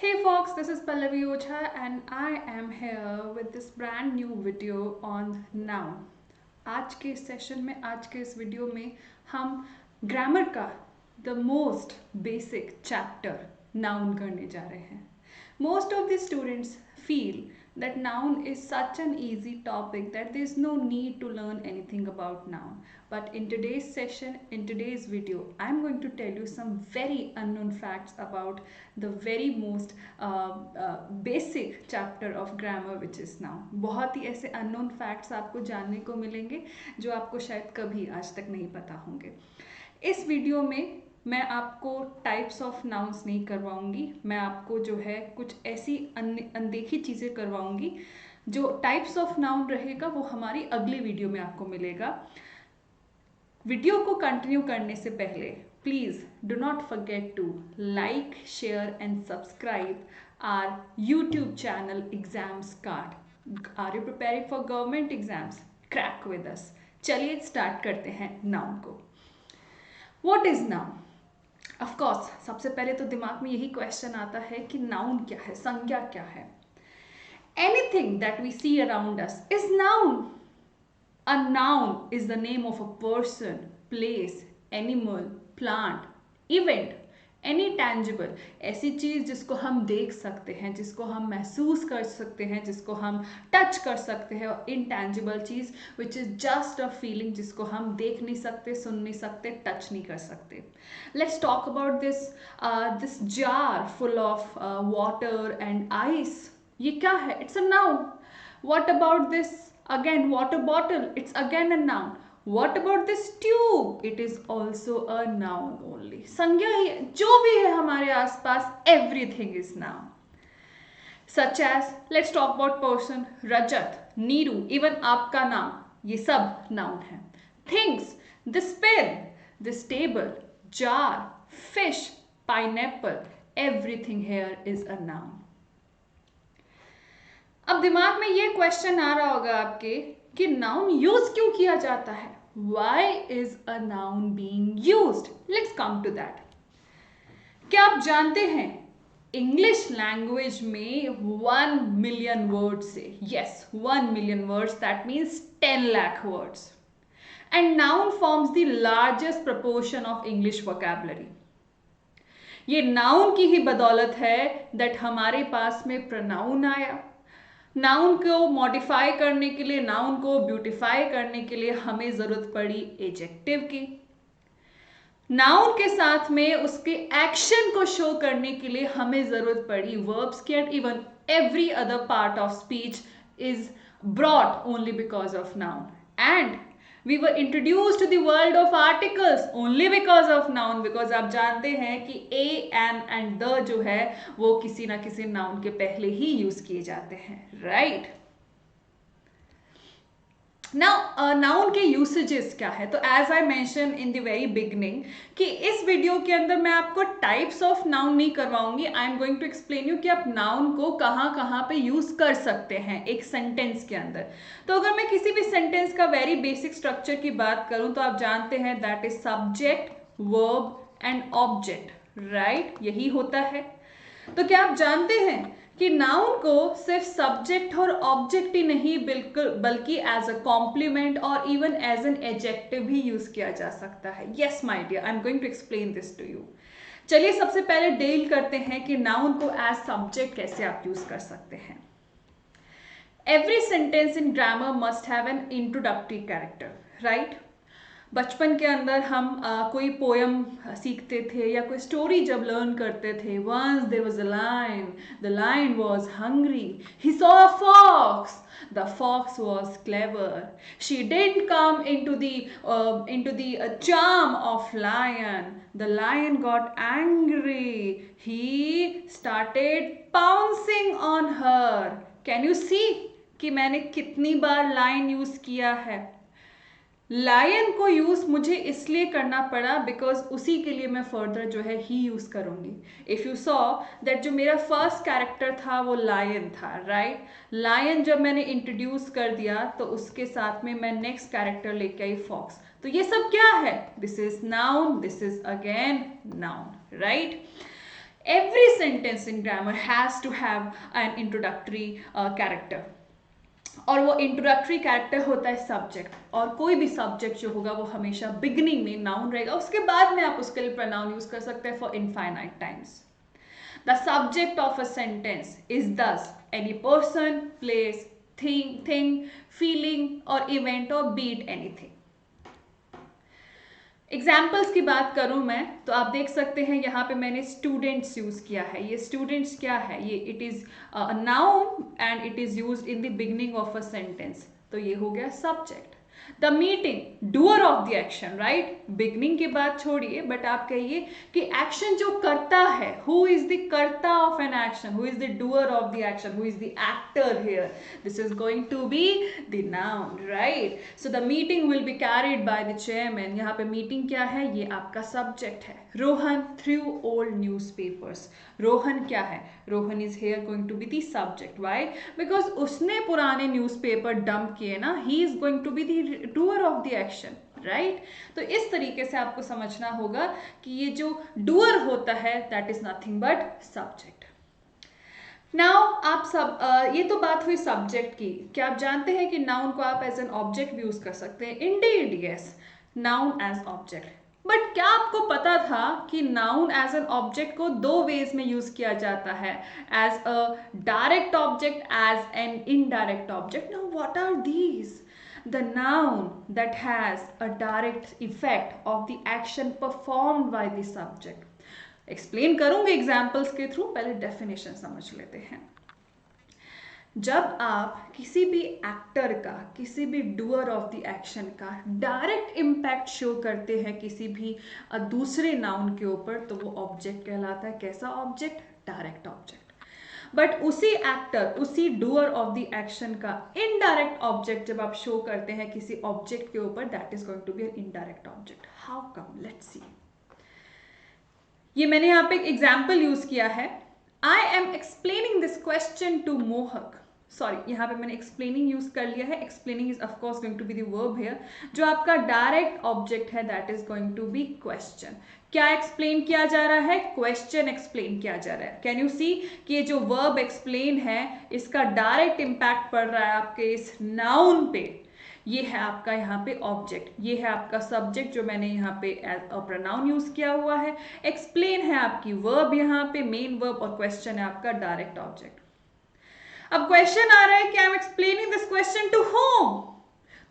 Hey folks, this is Pallavi Ocha and I am here with this brand new video on noun. आज के session में आज के इस वीडियो में हम ग्रामर का the most basic chapter noun करने जा रहे हैं. Most of the students feel that noun is such an easy topic that there is no need to learn anything about noun. But in today's session, in today's video, I am going to tell you some very unknown facts about the very most basic chapter of grammar which is noun. बहुत ही ऐसे unknown facts आपको जानने को मिलेंगे जो आपको शायद कभी आज तक नहीं पता होंगे. इस वीडियो में मैं आपको टाइप्स ऑफ नाउन्स नहीं करवाऊंगी, मैं आपको जो है कुछ ऐसी अनदेखी चीज़ें करवाऊंगी. जो टाइप्स ऑफ नाउन रहेगा वो हमारी अगली वीडियो में आपको मिलेगा. वीडियो को कंटिन्यू करने से पहले please do not forget to like, share and subscribe our YouTube channel exams card. Are you preparing for government exams? Crack with us. चलिए स्टार्ट करते हैं नाउन को. What is noun? Of course सबसे पहले तो दिमाग में यही क्वेश्चन आता है कि नाउन क्या है, संज्ञा क्या है. Anything that we see around us is noun. A noun is the name of a person, place, animal, plant, event, any tangible. ऐसी चीज़ जिसको हम देख सकते हैं, जिसको हम महसूस कर सकते हैं, जिसको हम टच कर सकते हैं. और intangible cheese which is just a feeling जिसको हम देख नहीं सकते, सुन नहीं सकते, टच नहीं कर सकते. Let's talk about this jar full of water and ice. ये क्या है? It's a noun. What about this? Again, water bottle, it's again a noun. What about this tube? It is also a noun only. संज्ञा ही जो भी है हमारे आसपास, everything is noun. Such as, let's talk about person, Rajat, Neeru, even आपका नाम, ये सब noun है. Things, this pen, this table, jar, fish, pineapple, everything here is a noun. अब दिमाग में ये क्वेश्चन आ रहा होगा आपके कि नाउन यूज क्यों किया जाता है. Why is a noun being used? Let's come to that. क्या आप जानते हैं इंग्लिश लैंग्वेज में 1 मिलियन वर्ड्स से, yes 1 million words, that means 10 lakh words. And noun forms the largest proportion of English vocabulary. ये नाउन की ही बदौलत है दैट हमारे पास में प्रोनाउन आया. नाउन को मॉडिफाई करने के लिए, नाउन को ब्यूटिफाई करने के लिए हमें ज़रूरत पड़ी एडजेक्टिव की. नाउन के साथ में उसके एक्शन को शो करने के लिए हमें ज़रूरत पड़ी वर्ब्स की. And even every other part of speech is brought only because of noun. And we were introduced to the world of articles only because of noun. because आप जानते हैं कि a, an and the जो है वो किसी ना किसी noun के पहले ही यूज किए जाते हैं, right? नाउ नाउन के यूसेजेस क्या है? तो as I mention in the very beginning कि इस वीडियो के अंदर मैं आपको टाइप्स ऑफ नाउन नहीं करवाऊंगी. I am going to explain you कि आप नाउन को कहाँ कहाँ पे यूज कर सकते हैं एक सेंटेंस के अंदर. तो अगर मैं किसी भी सेंटेंस का वेरी बेसिक स्ट्रक्चर की बात करूं तो आप जानते हैं that is subject, verb and object, right? यही होता है. तो क्या आप जानते हैं कि नाउन को सिर्फ सब्जेक्ट और ऑब्जेक्ट ही नहीं बल्कि एज अ कॉम्प्लीमेंट और इवन एज एन एडजेक्टिव भी यूज किया जा सकता है. Yes my dear, I am going to explain this to you. चलिए सबसे पहले डील करते हैं कि नाउन को एज सब्जेक्ट कैसे आप यूज कर सकते हैं. Every sentence in grammar must have an introductory character, right? बचपन के अंदर हम कोई पोयम सीखते थे या कोई स्टोरी जब लर्न करते थे. Once there was a lion, the lion was hungry, he saw a fox, the fox was clever, she didn't come into the charm of lion, the lion got angry, he started pouncing on her. Can you see कि मैंने कितनी बार line use किया है? Lion को use मुझे इसलिए करना पड़ा बिकॉज उसी के लिए मैं फर्दर जो है ही यूज करूंगी. इफ यू सॉ दैट जो मेरा फर्स्ट कैरेक्टर था वो लायन था, राइट? लायन जब मैंने इंट्रोड्यूस कर दिया तो उसके साथ में मैं नेक्स्ट कैरेक्टर लेके आई फॉक्स. तो ये सब क्या है? This is noun, this is again noun, right? Every sentence in grammar has to have an introductory character, और वो इंट्रोडक्टरी कैरेक्टर होता है सब्जेक्ट, और कोई भी सब्जेक्ट जो होगा वो हमेशा बिगिनिंग में नाउन रहेगा, उसके बाद में आप उसके लिए प्रोनाउन यूज कर सकते हैं for infinite times. The subject of a sentence is thus any person, place, thing, feeling or event or be it anything. Examples की बात करूं मैं तो आप देख सकते हैं यहाँ पे मैंने स्टूडेंट्स यूज किया है. ये स्टूडेंट्स क्या है, ये it is noun and it is used in the beginning of a sentence, तो ये हो गया subject. The meeting, doer of the action, right. Beginning की बात छोड़िए, बट आप कहिए कि एक्शन जो करता है, हु इज द कर्ता of an action, who is the doer of the action, who is the actor here, this is going to be the noun, right. So the meeting will be carried by the chairman. यहाँ पे meeting क्या है, ये आपका subject है. Rohan through old newspapers. Rohan क्या है, Rohan is here going to be the subject. Why? Because उसने पुराने न्यूज़पेपर डंप किए ना, he is going to be the doer of the action, right. तो इस तरीके से आपको समझना होगा कि ये जो डूअर होता है that is nothing but subject. Now आप सब ये तो बात हुई सब्जेक्ट की. क्या आप जानते हैं कि नाउन को आप एज एन ऑब्जेक्ट भी यूज कर सकते हैं? Indeed yes, noun as object. But क्या आपको पता था कि नाउन एज एन ऑब्जेक्ट को दो वेज में यूज किया जाता है, as a direct object, as an indirect object. Now what are these? The noun that has a direct effect of the action performed by the subject. Explain करूंगे examples के थ्रू, पहले डेफिनेशन समझ लेते हैं. जब आप किसी भी एक्टर का, किसी भी डूअर ऑफ द एक्शन का डायरेक्ट इम्पैक्ट शो करते हैं किसी भी दूसरे नाउन के ऊपर, तो वो ऑब्जेक्ट कहलाता है. कैसा ऑब्जेक्ट? Direct object. बट उसी एक्टर, उसी डूअर ऑफ द एक्शन का इनडायरेक्ट ऑब्जेक्ट जब आप शो करते हैं किसी ऑब्जेक्ट के ऊपर, that is going to be an indirect object. How come? Let's see. ये मैंने यहाँ पे एक एग्जाम्पल यूज किया है. I am explaining this question to Mohak. Sorry, यहाँ पे मैंने एक्सप्लेनिंग यूज कर लिया है. Explaining is of course going to be the verb here. जो आपका डायरेक्ट ऑब्जेक्ट है that is going to be question. क्या एक्सप्लेन किया जा रहा है? क्वेश्चन एक्सप्लेन किया जा रहा है. कैन यू सी कि ये जो वर्ब एक्सप्लेन है इसका डायरेक्ट इम्पैक्ट पड़ रहा है आपके इस नाउन पे. ये है आपका यहाँ पे ऑब्जेक्ट, ये है आपका सब्जेक्ट जो मैंने यहाँ पे प्रोनाउन यूज किया हुआ है. एक्सप्लेन है आपकी वर्ब यहाँ पे, मेन वर्ब, और क्वेश्चन है आपका डायरेक्ट ऑब्जेक्ट. अब क्वेश्चन आ रहा है कि I am explaining this question to whom.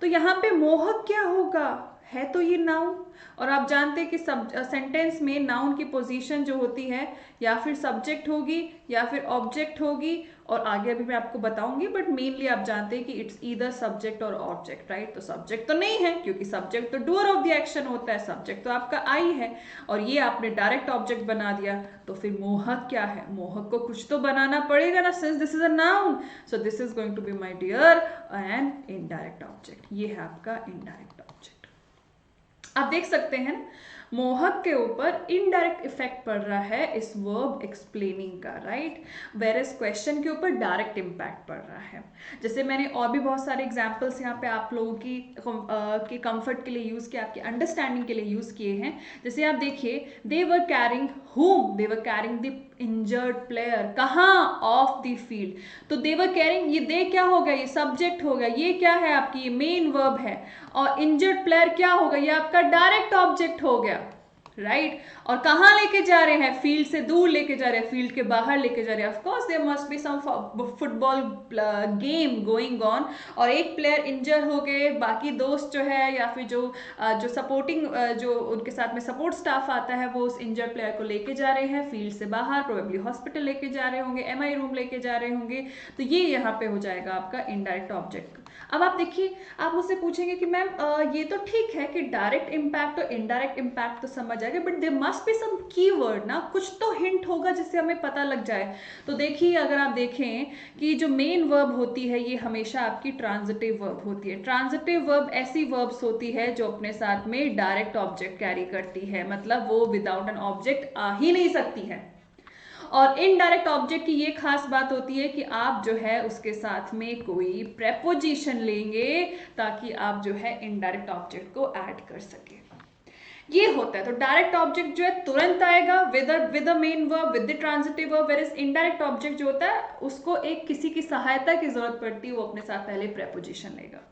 तो यहाँ पे मोहक क्या होगा? है तो ये नाउन, और आप जानते हैं कि सेंटेंस में नाउन की पोजीशन जो होती है या फिर सब्जेक्ट होगी या फिर ऑब्जेक्ट होगी, और आगे अभी मैं आपको बताऊंगी, बट मेनली आप जानते हैं कि इट्स ईदर सब्जेक्ट और ऑब्जेक्ट, राइट. तो सब्जेक्ट तो नहीं है, क्योंकि सब्जेक्ट तो डूअर ऑफ द एक्शन होता है, सब्जेक्ट तो आपका आई है, और ये आपने डायरेक्ट ऑब्जेक्ट बना दिया. तो फिर मोहक क्या है? मोहक को कुछ तो बनाना पड़ेगा ना, since this is a noun. So this is going to be my dear an indirect object. ये है आपका इनडायरेक्ट ऑब्जेक्ट. आप देख सकते हैं मोहक के ऊपर इनडायरेक्ट इफेक्ट पड़ रहा है इस वर्ब एक्सप्लेनिंग का, राइट. वेरएज क्वेश्चन के ऊपर डायरेक्ट इम्पैक्ट पड़ रहा है. जैसे मैंने और भी बहुत सारे एग्जांपल्स यहाँ पे आप लोगों की कंफर्ट के लिए यूज किए, आपकी अंडरस्टैंडिंग के लिए यूज किए हैं. जैसे आप देखिए, they were carrying home, they were carrying the injured player. कहाँ? Off the field. तो दे वर कैरिंग, ये दे क्या होगा? ये सब्जेक्ट होगा. ये क्या है आपकी? ये मेन वर्ब है. और इंजर्ड प्लेयर क्या होगा? ये आपका डायरेक्ट ऑब्जेक्ट हो गया, राइट. और कहाँ लेके जा रहे हैं? फील्ड से दूर लेके जा रहे हैं, फील्ड के बाहर लेके जा रहे हैं. Of course there must be some football game going on, और एक प्लेयर इंजर हो गए, बाकी दोस्त जो है या फिर जो सपोर्टिंग जो उनके साथ में सपोर्ट स्टाफ आता है वो उस इंजर्ड प्लेयर को लेके जा रहे हैं फील्ड से बाहर, प्रोबेबली हॉस्पिटल लेके जा रहे होंगे, एमआई रूम लेके जा रहे होंगे. तो ये यहाँ पे हो जाएगा आपका इनडायरेक्ट ऑब्जेक्ट. अब आप देखिए, आप मुझसे पूछेंगे कि मैम ये तो ठीक है कि डायरेक्ट इम्पैक्ट और इनडायरेक्ट इम्पैक्ट तो समझ आएगा, but there must be some keyword ना, कुछ तो हिंट होगा जिससे हमें पता लग जाए. तो देखिए, अगर आप देखें कि जो मेन वर्ब होती है ये हमेशा आपकी ट्रांजिटिव वर्ब होती है. ट्रांजिटिव वर्ब ऐसी वर्ब्स होती है जो अपने साथ में डायरेक्ट ऑब्जेक्ट कैरी करती है, मतलब वो विदाउट एन ऑब्जेक्ट आ ही नहीं सकती है. और इनडायरेक्ट ऑब्जेक्ट की ये खास बात होती है कि आप जो है उसके साथ में कोई प्रेपोजिशन लेंगे ताकि आप जो है इनडायरेक्ट ऑब्जेक्ट को ऐड कर सके. ये होता है। तो डायरेक्ट ऑब्जेक्ट जो है तुरंत आएगा with a main verb, with the transitive verb, where is indirect object जो होता है उसको एक किसी की सहायता की जरूरत पड़ती है, वो अपने साथ पहले प्रेपोजिशन लेगा।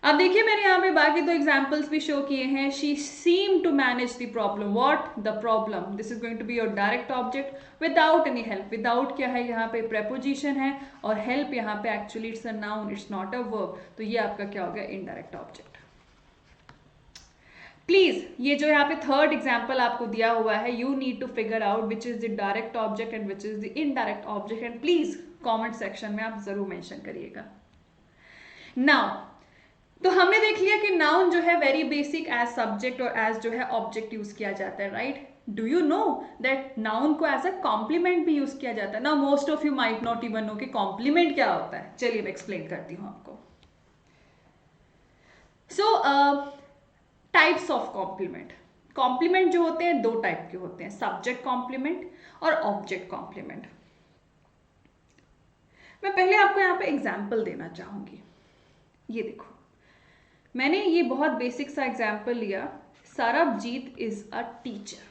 अब देखिए मैंने यहाँ पे बाकी दो एग्जाम्पल्स भी शो किए हैं। She seem to manage the problem, what the problem, this is going to be your direct object without any help. Without क्या है, यहाँ पे प्रेपोजिशन है, और हेल्प यहाँ पे actually it's a noun, it's not a verb, तो ये आपका क्या हो गया, इनडायरेक्ट ऑब्जेक्ट। प्लीज ये जो यहाँ पे थर्ड एग्जाम्पल आपको दिया हुआ है, you need to figure out which is the direct object and which is the indirect object, and please comment section में आप जरूर मेंशन करिएगा। नाउ तो हमने देख लिया कि नाउन जो है वेरी बेसिक एज सब्जेक्ट और एज जो है ऑब्जेक्ट यूज किया जाता है, right. Do you know that noun को एज अ कॉम्प्लीमेंट भी यूज किया जाता है। ना most of you might not even know कि कॉम्प्लीमेंट क्या होता है। चलिए मैं एक्सप्लेन करती हूँ आपको। So types of complement. Complement जो होते हैं दो टाइप के होते हैं, सब्जेक्ट कॉम्प्लीमेंट और ऑब्जेक्ट कॉम्प्लीमेंट। मैं पहले आपको यहाँ पे एग्जाम्पल देना चाहूंगी। ये देखो, मैंने ये बहुत बेसिक सा एग्जाम्पल लिया, सरबजीत इज अ टीचर।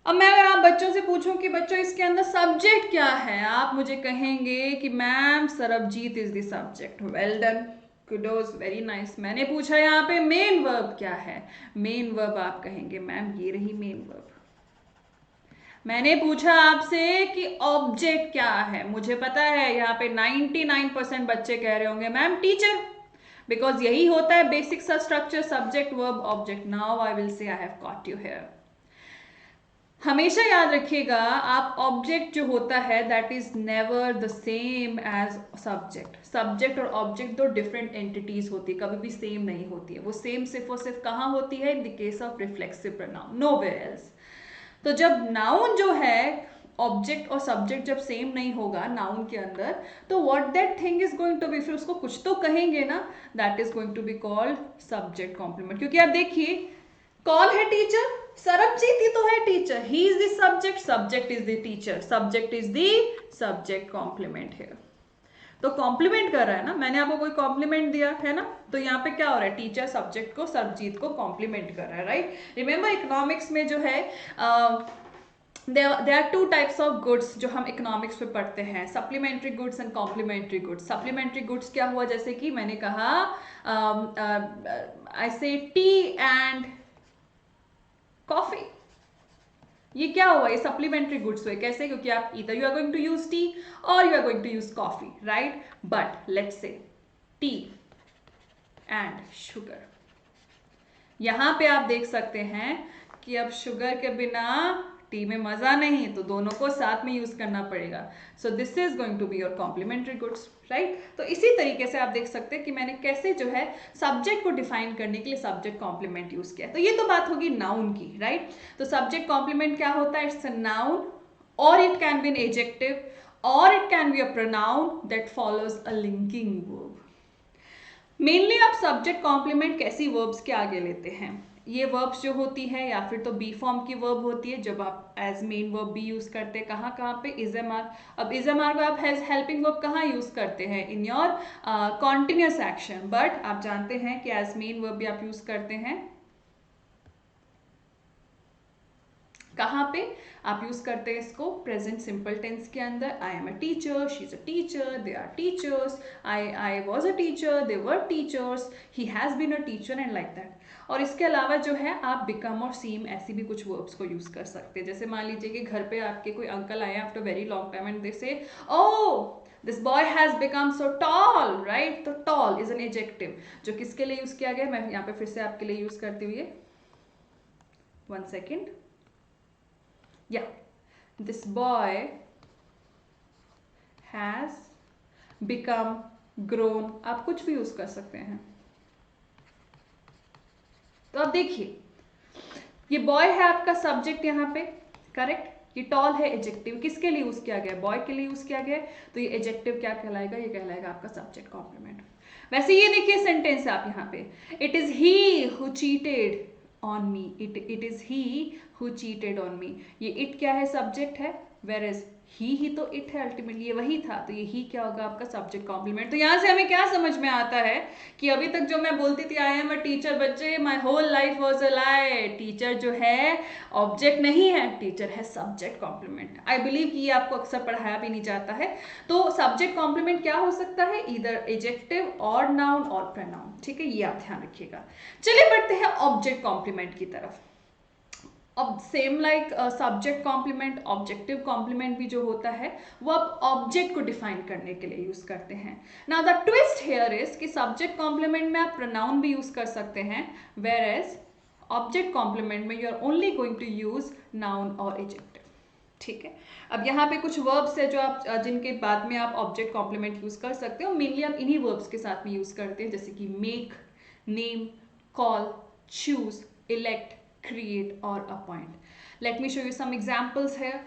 अब मैं अगर आप बच्चों से पूछूं कि बच्चों इसके अंदर सब्जेक्ट क्या है, आप मुझे कहेंगे कि ma'am Sarabjit is the subject. Well done, kudos, very nice. मैंने पूछा यहाँ पे मेन वर्ब क्या है, मेन वर्ब आप कहेंगे मैम ये रही मेन वर्ब। मैंने पूछा आपसे कि ऑब्जेक्ट क्या है, मुझे पता है यहाँ पे 99% बच्चे कह रहे होंगे मैम टीचर, बिकॉज यही होता है बेसिक सा structure, subject verb object. Now I will say I have got you here. हमेशा याद रखिएगा, आप ऑब्जेक्ट जो होता है that is never the same as subject. Subject और ऑब्जेक्ट दो डिफरेंट एंटिटीज होती है, कभी भी सेम नहीं होती है। वो सेम सिर्फ और सिर्फ कहाँ होती है, in the case of reflexive pronoun, nowhere else. तो जब नाउन जो है, ऑब्जेक्ट और सब्जेक्ट जब सेम नहीं होगा नाउन के अंदर, तो what that thing is going to be, फिर उसको कुछ तो कहेंगे ना, that is going to be called subject complement. क्योंकि आप देखिए कौन है टीचर, सरबजीत ही तो है teacher, he is the subject, subject is the teacher, subject is the subject complement है। तो कॉम्प्लीमेंट कर रहा है ना, मैंने आपको कोई कॉम्प्लीमेंट दिया है ना, तो यहाँ पे क्या हो रहा है, टीचर सब्जेक्ट को, सरबजीत को कॉम्प्लीमेंट कर रहा है, राइट। रिमेंबर इकोनॉमिक्स में जो है there are two types of goods जो हम इकोनॉमिक्स में पढ़ते हैं, supplementary goods and complementary goods. Supplementary goods क्या हुआ, जैसे कि मैंने कहा आई से टी एंड कॉफी, ये क्या हुआ, ये सप्लीमेंट्री गुड्स हुए। कैसे, क्योंकि आप either you are going to use tea or you are going to use coffee, right? But let's say tea and sugar, यहां पे आप देख सकते हैं कि अब शुगर के बिना टी में मजा नहीं, तो दोनों को साथ में यूज करना पड़ेगा। So this is going to be your complementary goods, right. तो इसी तरीके से आप देख सकते हैं कि मैंने कैसे जो है सब्जेक्ट को डिफाइन करने के लिए सब्जेक्ट कॉम्प्लीमेंट यूज किया। तो ये तो बात होगी नाउन की, राइट। तो सब्जेक्ट कॉम्प्लीमेंट क्या होता है, it's a noun or it can be an adjective or it can be a pronoun that follows a linking verb. Mainly आप सब्जेक्ट कॉम्प्लीमेंट कैसी वर्ब्स के आगे लेते हैं, ये वर्ब्स जो होती है या फिर तो बी फॉर्म की वर्ब होती है, जब आप एज मेन वर्ब भी यूज करते हैं, कहाँ कहाँ पे, इज एम आर। अब इज एम आर को आप एज हेल्पिंग वर्ब कहाँ यूज करते हैं, in your continuous action, but आप जानते हैं कि एज मेन वर्ब भी आप यूज करते हैं कहाँ पे, आप यूज करते हैं इसको प्रेजेंट सिंपल टेंस के अंदर। I am a teacher, she is a teacher, they are teachers, I was a teacher, they were teachers, he has been a teacher and like that. और इसके अलावा जो है आप बिकम और सीम ऐसी भी कुछ वर्ब्स को यूज कर सकते हैं। जैसे मान लीजिए कि घर पे आपके कोई अंकल आए after very long time and they say oh this boy has become so tall, right. तो टॉल इज एन एडजेक्टिव जो किसके लिए यूज किया गया, मैं यहाँ पे फिर से आपके लिए यूज करती हुई, 1 सेकेंड, या this boy has become grown, आप कुछ भी यूज कर सकते हैं। तो अब देखिए ये बॉय है आपका सब्जेक्ट यहाँ पे, करेक्ट। ये टॉल है एडजेक्टिव, किसके लिए यूज किया गया, बॉय के लिए यूज किया गया, तो ये एडजेक्टिव क्या कहलाएगा, ये कहलाएगा आपका सब्जेक्ट कॉम्प्लीमेंट। वैसे ये देखिए सेंटेंस आप यहाँ पे, it is he who cheated on me, it is he who cheated on me। ये it क्या है, सब्जेक्ट है, whereas ही तो इट है, अल्टीमेटली ये वही था, तो ये ही क्या होगा आपका सब्जेक्ट कॉम्प्लीमेंट। तो यहाँ से हमें क्या समझ में आता है कि अभी तक जो मैं बोलती थी आई एम अ टीचर, बच्चे my whole life was a lie. Teacher जो है ऑब्जेक्ट नहीं है, टीचर है सब्जेक्ट कॉम्प्लीमेंट। आई बिलीव कि ये आपको अक्सर पढ़ाया भी नहीं जाता है। तो सब्जेक्ट कॉम्प्लीमेंट क्या हो सकता है, इधर एडजेक्टिव और नाउन और प्रोनाउन, ठीक है, ये आप ध्यान रखिएगा। चलिए बढ़ते हैं ऑब्जेक्ट कॉम्प्लीमेंट की तरफ। अब same like subject complement, objective complement भी जो होता है वो आप ऑब्जेक्ट को डिफाइन करने के लिए यूज करते हैं। Now the twist here is कि सब्जेक्ट कॉम्प्लीमेंट में आप प्रोनाउन भी यूज कर सकते हैं, वेयर एज ऑब्जेक्ट कॉम्प्लीमेंट में you are only going to use noun और एडजेक्टिव। ठीक है, अब यहाँ पे कुछ वर्ब्स है जो आप जिनके बाद में आप ऑब्जेक्ट कॉम्प्लीमेंट यूज कर सकते हो। मेनली आप इन्हीं वर्ब्स के साथ में यूज करते हैं, जैसे कि make, name, call, choose, elect, create or appoint. Let me show you some examples here.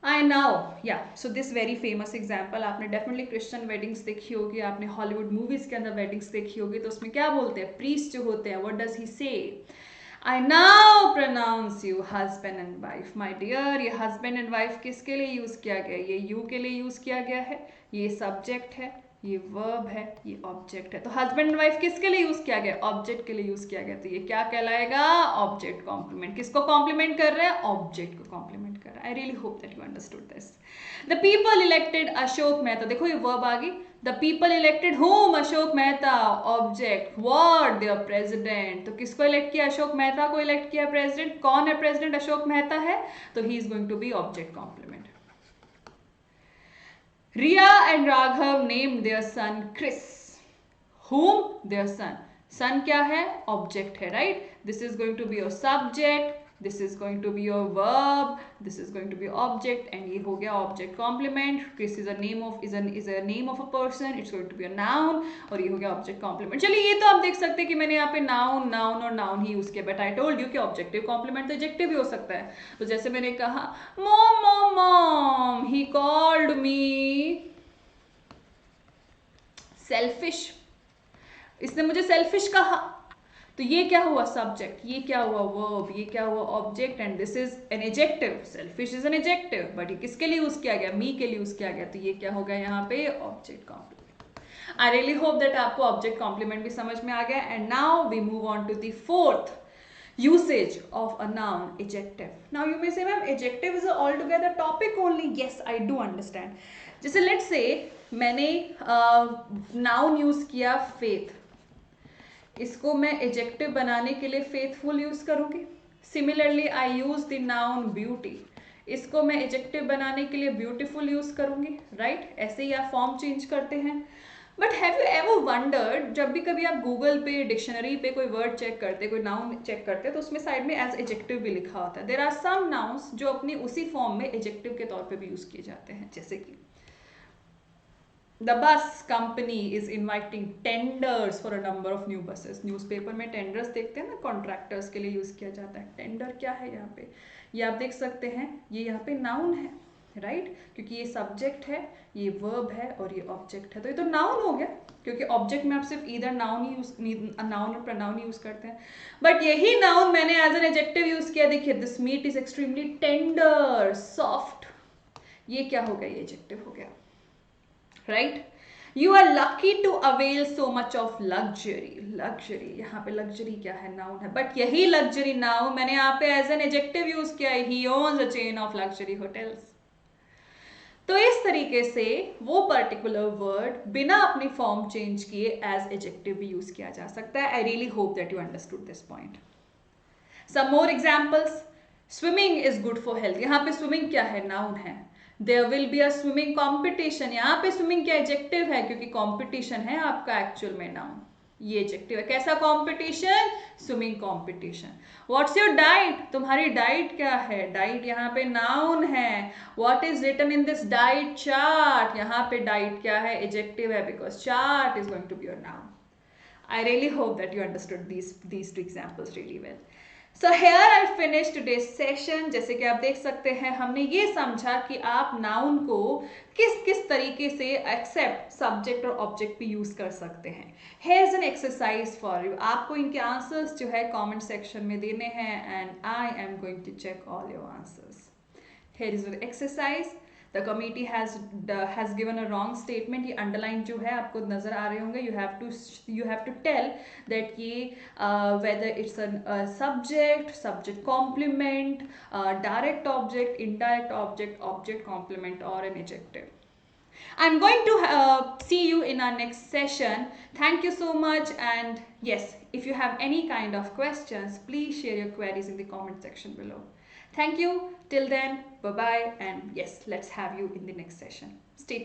I now, yeah, so this very famous example, आपने definitely Christian weddings देखी होगी, आपने Hollywood movies के अंदर weddings देखी होगी, तो उसमें क्या बोलते हैं, priest जो होते हैं, what does he say? I now pronounce you husband and wife. My dear, ये husband and wife किसके लिए यूज किया गया, ये you के लिए यूज किया गया है, ये subject है, ये वर्ब है, ये ऑब्जेक्ट है। तो हस्बैंड एंड वाइफ किसके लिए यूज किया गया, ऑब्जेक्ट के लिए यूज किया गया, तो ये क्या कहलाएगा, ऑब्जेक्ट कॉम्प्लीमेंट। किसको कॉम्प्लीमेंट कर रहे हैं, ऑब्जेक्ट को कॉम्प्लीमेंट कर रहा है। I really hope that you understood this. The people elected Ashok Mehta, देखो ये वर्ब आ गई, the people elected whom, Ashok Mehta, object, what, their president. तो किसको इलेक्ट किया, अशोक मेहता को इलेक्ट किया प्रेसिडेंट। कौन है प्रेसिडेंट, अशोक मेहता है, तो he is going to be object complement. Riya and Raghav named their son Chris. Whom? Their son. Son क्या है, ऑब्जेक्ट है, right? This is going to be your subject. This is going to be your verb. This is going to be object, and ये हो गया object complement. Chris is a name of is a name of a person. It's going to be a noun, और ये हो गया object complement. चलिए ये तो आप देख सकते हैं कि मैंने यहाँ पे noun, noun और noun ही यूज किया, but I told you कि objective complement तो adjective भी हो सकता है। तो जैसे मैंने कहा mom mom mom, he called me selfish, इसने मुझे सेल्फिश कहा, तो ये क्या हुआ, सब्जेक्ट, ये क्या हुआ, वर्ब, ये क्या हुआ, object, and this is an adjective. Selfish is an adjective, but ये किसके लिए यूज किया गया, मी के लिए यूज किया गया, तो ये क्या हो गया यहाँ पे, object complement. I really hope that आपको ऑब्जेक्ट कॉम्प्लीमेंट भी समझ में आ गया। And now we move on to the fourth usage of a noun, adjective. Now you may say ma'am adjective is a altogether topic only. Yes, I do understand. जैसे let's say मैंने noun use किया faith, इसको मैं adjective बनाने के लिए faithful use करूंगी। Similarly I use the noun beauty, इसको मैं एडजेक्टिव बनाने के लिए ब्यूटीफुल यूज करूंगी, राइट? ऐसे ही आप फॉर्म चेंज करते हैं। But have you ever wondered, जब भी कभी आप गूगल पे डिक्शनरी पे कोई वर्ड चेक करते, कोई नाउन चेक करते, तो उसमें साइड में एज एडजेक्टिव भी लिखा होता है। देयर आर सम नाउन्स जो अपनी उसी फॉर्म में एडजेक्टिव के तौर पे भी यूज किए जाते हैं, जैसे कि The bus company is inviting tenders for a number of new buses. Newspaper में टेंडर्स देखते हैं ना, कॉन्ट्रैक्टर्स के लिए यूज किया जाता है। टेंडर क्या है यहाँ पे, ये आप देख सकते हैं, ये यहाँ पे नाउन है, राइट? क्योंकि ये सब्जेक्ट है, ये वर्ब है और ये ऑब्जेक्ट है, तो ये तो नाउन हो गया, क्योंकि ऑब्जेक्ट में आप सिर्फ इधर नाउन ही यूज, नाउन और प्रोनाउन यूज करते हैं। बट यही नाउन मैंने एज एन एडजेक्टिव यूज किया, देखिए this meat is extremely tender, soft, ये क्या हो गया, ये एडजेक्टिव हो गया, right? You are lucky to avail so much of luxury. Luxury, यहाँ पे luxury क्या है, नाउन है, बट यही luxury नाउन मैंने यहाँ पे एज एन एडजेक्टिव यूज किया है, he owns a chain of luxury hotels. तो इस तरीके से वो पर्टिकुलर वर्ड बिना अपनी फॉर्म चेंज किए एज एडजेक्टिव भी यूज किया जा सकता है। I really hope that you understood this point. Some more examples, swimming is good for health, यहाँ पे स्विमिंग क्या है, नाउन है। There will be a swimming competition, यहाँ पे स्विमिंग क्या एडजेक्टिव है, क्योंकि कॉम्पिटिशन है आपका एक्चुअल में नाउन, ये एडजेक्टिव है। कैसा competition, swimming competition. What's your diet, तुम्हारी डाइट क्या है, डाइट यहाँ पे नाउन है। What is written in this diet chart, यहाँ पे डाइट क्या है, एडजेक्टिव है, because chart is going to be your noun. I really hope that you understood these two examples really well. So here I finish today's session. जैसे कि आप देख सकते हैं हमने ये समझा कि आप नाउन को किस किस तरीके से एक्सेप्ट सब्जेक्ट और ऑब्जेक्ट पे यूज कर सकते हैं। Here is an exercise for you. आपको इनके आंसर्स जो है कमेंट सेक्शन में देने हैं and I am going to check all your answers. Here is your exercise. The committee has given a wrong statement. ये underline जो है आपको नजर आ रहे होंगे. You have to tell that ये whether it's a subject, subject complement, direct object, indirect object, object complement, or an adjective. I'm going to see you in our next session. Thank you so much. And yes, if you have any kind of questions, please share your queries in the comment section below. Thank you. Till then, bye bye. And yes, let's have you in the next session. Stay tuned.